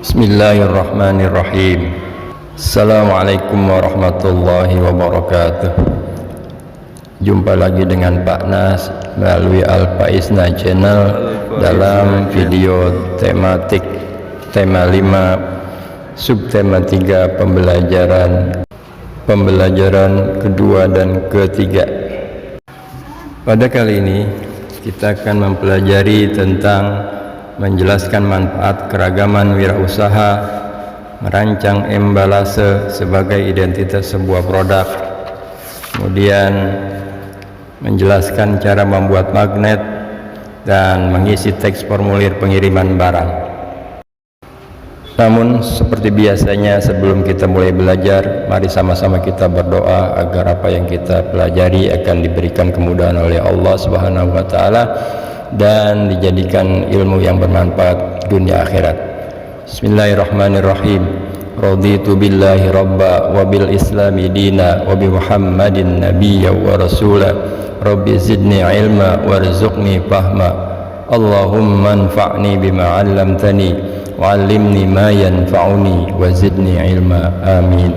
Bismillahirrahmanirrahim. Assalamualaikum warahmatullahi wabarakatuh. Jumpa lagi dengan Pak Nas melalui Al-Faizna Channel dalam video tematik tema 5 subtema 3 pembelajaran kedua dan ketiga. Pada kali ini kita akan mempelajari tentang menjelaskan manfaat keragaman wirausaha, merancang embalase sebagai identitas sebuah produk, kemudian menjelaskan cara membuat magnet dan mengisi teks formulir pengiriman barang. Namun seperti biasanya sebelum kita mulai belajar, mari sama-sama kita berdoa agar apa yang kita pelajari akan diberikan kemudahan oleh Allah Subhanahu wa taala dan dijadikan ilmu yang bermanfaat dunia akhirat. Bismillahirrahmanirrahim. Raditu billahi rabba wa bil islami dina wa bi Muhammadin nabiyya wa rasula. Rabbi zidni ilma warzuqni fahma. Allahumma anfa'ni bima 'allamtani wa 'allimni ma yanfa'uni wa zidni ilma. Amin.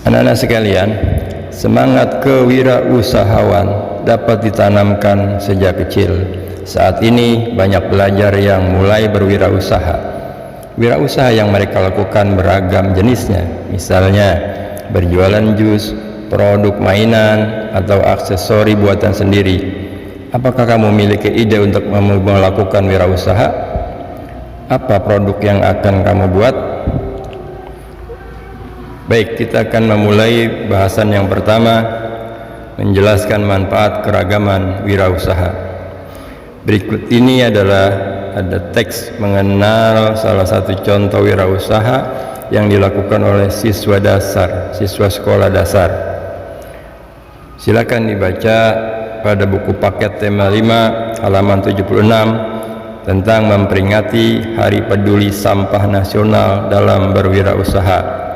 Anak-anak sekalian, semangat kewirausahawan dapat ditanamkan sejak kecil. Saat ini banyak pelajar yang mulai berwirausaha. Wirausaha yang mereka lakukan beragam jenisnya, misalnya berjualan jus, produk mainan, atau aksesori buatan sendiri. Apakah kamu memiliki ide untuk melakukan wirausaha? Apa produk yang akan kamu buat? Baik, kita akan memulai bahasan yang pertama, menjelaskan manfaat keragaman wirausaha. Berikut ini ada teks mengenal salah satu contoh wirausaha yang dilakukan oleh siswa sekolah dasar. Silakan dibaca pada buku paket tema 5 halaman 76 tentang memperingati Hari Peduli Sampah Nasional dalam berwirausaha.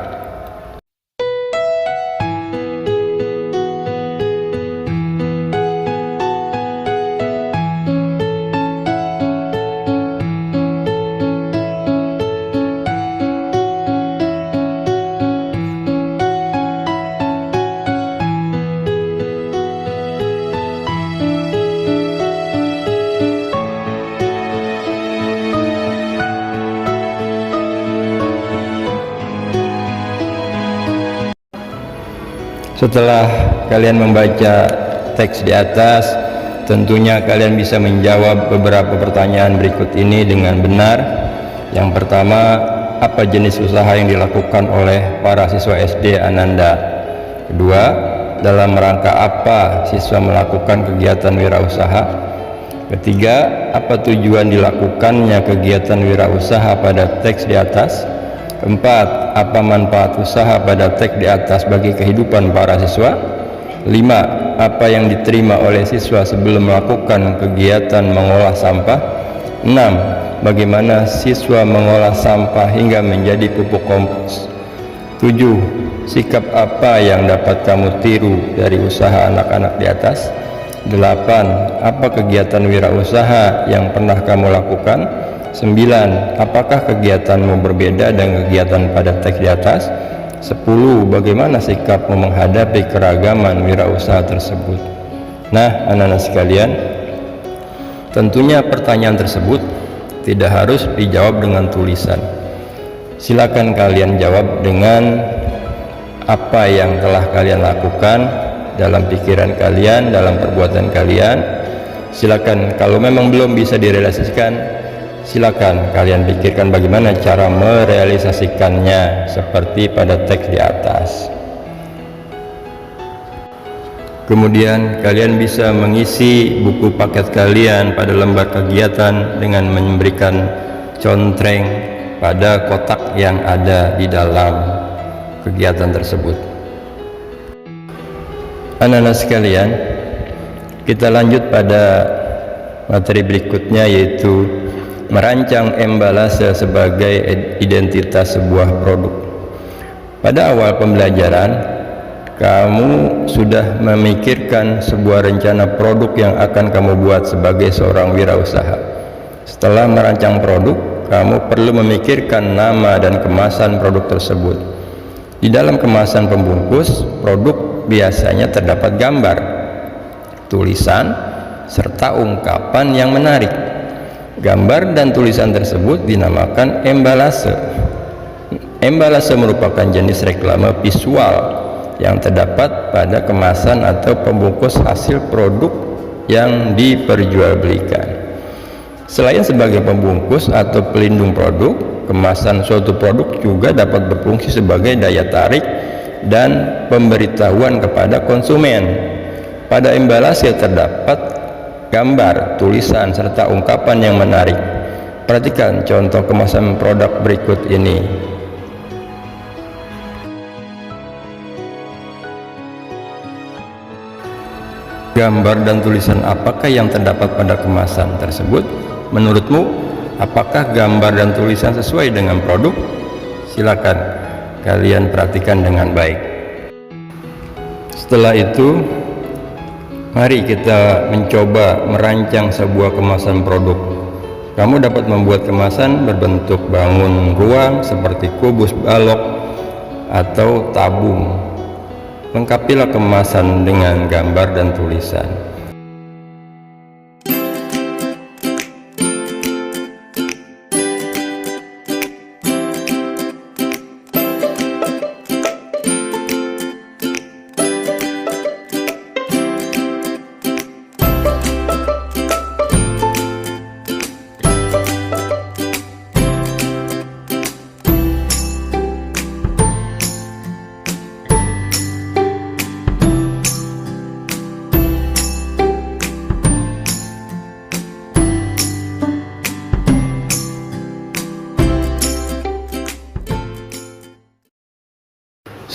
Setelah kalian membaca teks di atas, tentunya kalian bisa menjawab beberapa pertanyaan berikut ini dengan benar. Yang pertama, apa jenis usaha yang dilakukan oleh para siswa SD Ananda? Kedua, dalam rangka apa siswa melakukan kegiatan wirausaha? Ketiga, apa tujuan dilakukannya kegiatan wirausaha pada teks di atas? Keempat, apa manfaat usaha pada teks di atas bagi kehidupan para siswa? 5. Apa yang diterima oleh siswa sebelum melakukan kegiatan mengolah sampah? 6. Bagaimana siswa mengolah sampah hingga menjadi pupuk kompos? 7. Sikap apa yang dapat kamu tiru dari usaha anak-anak di atas? 8. Apa kegiatan wirausaha yang pernah kamu lakukan? 9. Apakah kegiatanmu berbeda dengan kegiatan pada teks di atas? 10. Bagaimana sikapmu menghadapi keragaman wirausaha tersebut? Nah, anak-anak sekalian, tentunya pertanyaan tersebut tidak harus dijawab dengan tulisan. Silakan kalian jawab dengan apa yang telah kalian lakukan dalam pikiran kalian, dalam perbuatan kalian. Silakan, kalau memang belum bisa direalisasikan, silakan kalian pikirkan bagaimana cara merealisasikannya seperti pada teks di atas. Kemudian kalian bisa mengisi buku paket kalian pada lembar kegiatan dengan memberikan contreng pada kotak yang ada di dalam kegiatan tersebut. Anak-anak sekalian, kita lanjut pada materi berikutnya, yaitu merancang embalase sebagai identitas sebuah produk. Pada awal pembelajaran, kamu sudah memikirkan sebuah rencana produk yang akan kamu buat sebagai seorang wirausaha. Setelah merancang produk, kamu perlu memikirkan nama dan kemasan produk tersebut. Di dalam kemasan pembungkus produk biasanya terdapat gambar, tulisan, serta ungkapan yang menarik. Gambar dan tulisan tersebut dinamakan embalase. Embalase merupakan jenis reklame visual yang terdapat pada kemasan atau pembungkus hasil produk yang diperjualbelikan. Selain sebagai pembungkus atau pelindung produk, kemasan suatu produk juga dapat berfungsi sebagai daya tarik dan pemberitahuan kepada konsumen. Pada embalase terdapat gambar, tulisan, serta ungkapan yang menarik. Perhatikan contoh kemasan produk berikut ini. Gambar dan tulisan apakah yang terdapat pada kemasan tersebut? Menurutmu, apakah gambar dan tulisan sesuai dengan produk? Silakan kalian perhatikan dengan baik. Setelah itu, mari kita mencoba merancang sebuah kemasan produk. Kamu dapat membuat kemasan berbentuk bangun ruang seperti kubus balok atau tabung. Lengkapilah kemasan dengan gambar dan tulisan.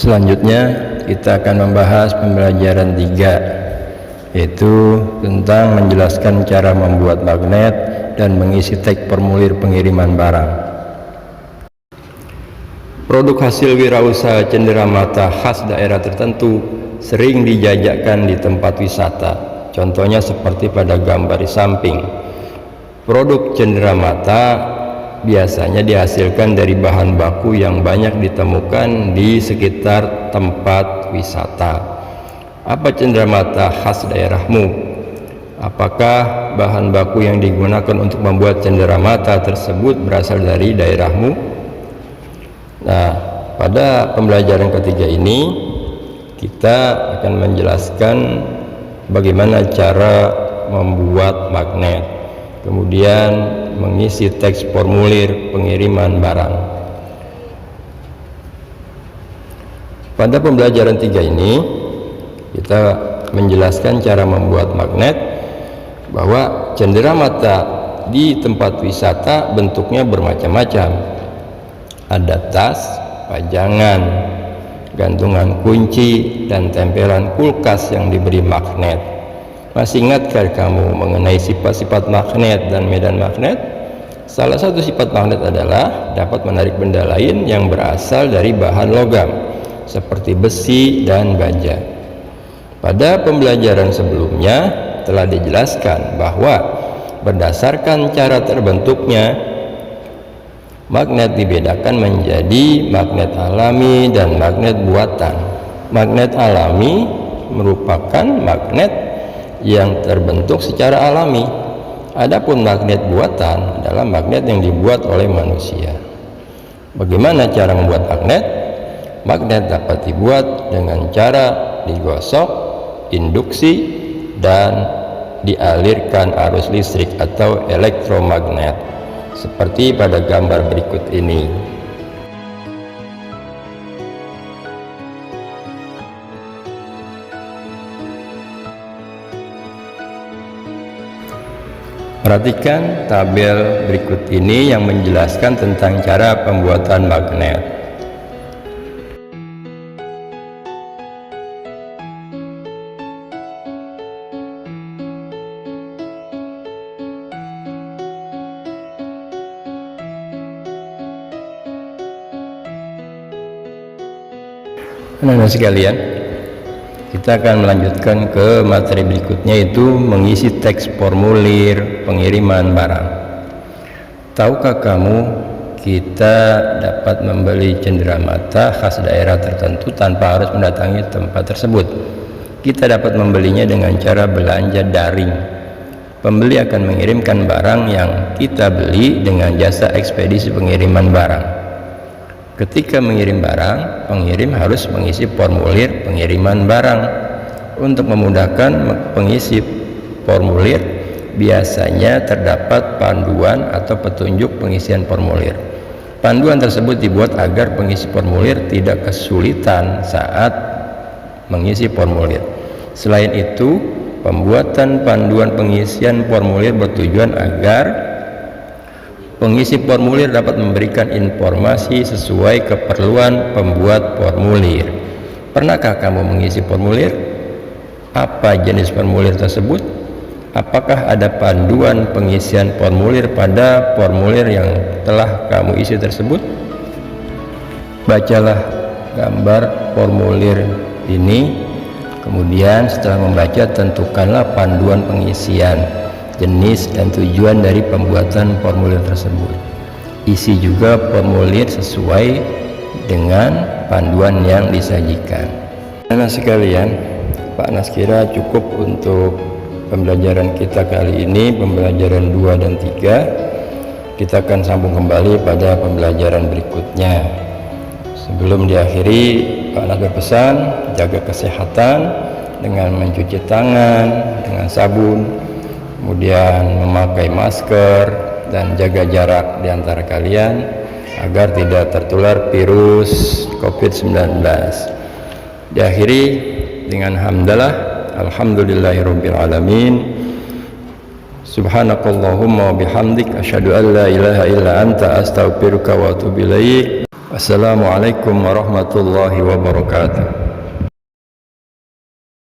Selanjutnya kita akan membahas pembelajaran 3, yaitu tentang menjelaskan cara membuat magnet dan mengisi teks formulir pengiriman barang. Produk hasil wirausaha cenderamata khas daerah tertentu sering dijajakan di tempat wisata. Contohnya seperti pada gambar di samping. Produk cenderamata biasanya dihasilkan dari bahan baku yang banyak ditemukan di sekitar tempat wisata. Apa cenderamata khas daerahmu? Apakah bahan baku yang digunakan untuk membuat cenderamata tersebut berasal dari daerahmu? Nah, pada pembelajaran ketiga ini kita akan menjelaskan bagaimana cara membuat magnet, kemudian mengisi teks formulir pengiriman barang. Pada pembelajaran 3 ini kita menjelaskan cara membuat magnet, bahwa cenderamata di tempat wisata bentuknya bermacam-macam. Ada tas, pajangan, gantungan kunci, dan tempelan kulkas yang diberi magnet. Masih ingatkah kamu mengenai sifat-sifat magnet dan medan magnet? Salah satu sifat magnet adalah dapat menarik benda lain yang berasal dari bahan logam, seperti besi dan baja. Pada pembelajaran sebelumnya telah dijelaskan bahwa berdasarkan cara terbentuknya, magnet dibedakan menjadi magnet alami dan magnet buatan. Magnet alami merupakan magnet yang terbentuk secara alami. Adapun magnet buatan adalah magnet yang dibuat oleh manusia. Bagaimana cara membuat magnet? Magnet dapat dibuat dengan cara digosok, induksi, dan dialirkan arus listrik atau elektromagnet, seperti pada gambar berikut ini. Perhatikan tabel berikut ini yang menjelaskan tentang cara pembuatan magnet. Anak-anak sekalian, kita akan melanjutkan ke materi berikutnya, yaitu mengisi teks formulir pengiriman barang. Tahukah kamu kita dapat membeli cenderamata khas daerah tertentu tanpa harus mendatangi tempat tersebut? Kita dapat membelinya dengan cara belanja daring. Pembeli akan mengirimkan barang yang kita beli dengan jasa ekspedisi pengiriman barang. Ketika mengirim barang, pengirim harus mengisi formulir pengiriman barang. Untuk memudahkan pengisi formulir, biasanya terdapat panduan atau petunjuk pengisian formulir. Panduan tersebut dibuat agar pengisi formulir tidak kesulitan saat mengisi formulir. Selain itu, pembuatan panduan pengisian formulir bertujuan agar pengisi formulir dapat memberikan informasi sesuai keperluan pembuat formulir. Pernahkah kamu mengisi formulir? Apa jenis formulir tersebut? Apakah ada panduan pengisian formulir pada formulir yang telah kamu isi tersebut? Bacalah gambar formulir ini, kemudian setelah membaca tentukanlah panduan pengisian, jenis dan tujuan dari pembuatan formulir tersebut. Isi juga formulir sesuai dengan panduan yang disajikan. Anak sekalian, Pak Anas kira cukup untuk pembelajaran kita kali ini, pembelajaran 2 dan 3. Kita akan sambung kembali pada pembelajaran berikutnya. Sebelum diakhiri, Pak Anas berpesan jaga kesehatan dengan mencuci tangan dengan sabun, kemudian memakai masker dan jaga jarak di antara kalian agar tidak tertular virus COVID-19. Diakhiri dengan hamdalah, alhamdulillahirabbil alamin. Subhanakallahumma wa bihamdik asyhadu an la ilaha illa anta astaghfiruka wa atubu ilaik. Wassalamualaikum warahmatullahi wabarakatuh.